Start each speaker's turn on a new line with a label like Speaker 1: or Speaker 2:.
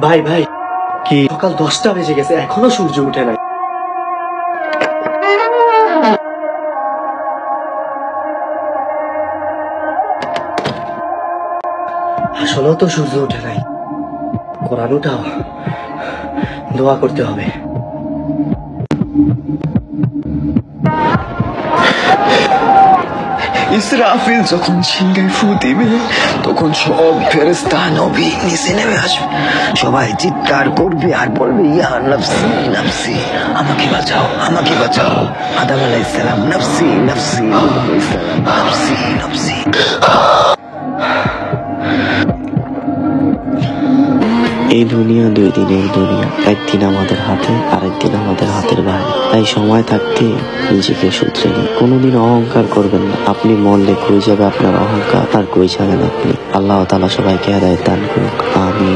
Speaker 1: ভাই ভাই, কি সকাল 10টা বেজে গেছে, এখনো সূর্য উঠে নাই। আসলেও তো সূর্য উঠে নাই। কোরআন উঠাও, দোয়া করতে হবে।
Speaker 2: ইসরাফিল যখন সিংহায় ফু দিবে তখন সব ফেরেশতা নবী নিচে নেমে আসবে। সবাই চিৎকার করবে আর বলবে, ইয়া নফসি নফসি, আমাকে বাঁচাও আমাকে বাঁচাও। আদম আলাইহিস সালাম নফসি নফসি, নূহ আলাইহিস সালাম নফসি নফসি।
Speaker 3: এই দুনিয়া 2 দিনের দুনিয়া, একদিন আমাদের হাতে আর একদিন আমাদের হাতের বাইরে। তাই সময় থাকতে নিজেকে শুধরে নিন। কোনোদিন অহংকার করবেন না। আপনি মরলে কই যাবে আপনার অহংকার, আর কই যাবেন আপনি। আল্লাহ তাআলা সবাইকে হেদায়েত দান করুক, আমিন।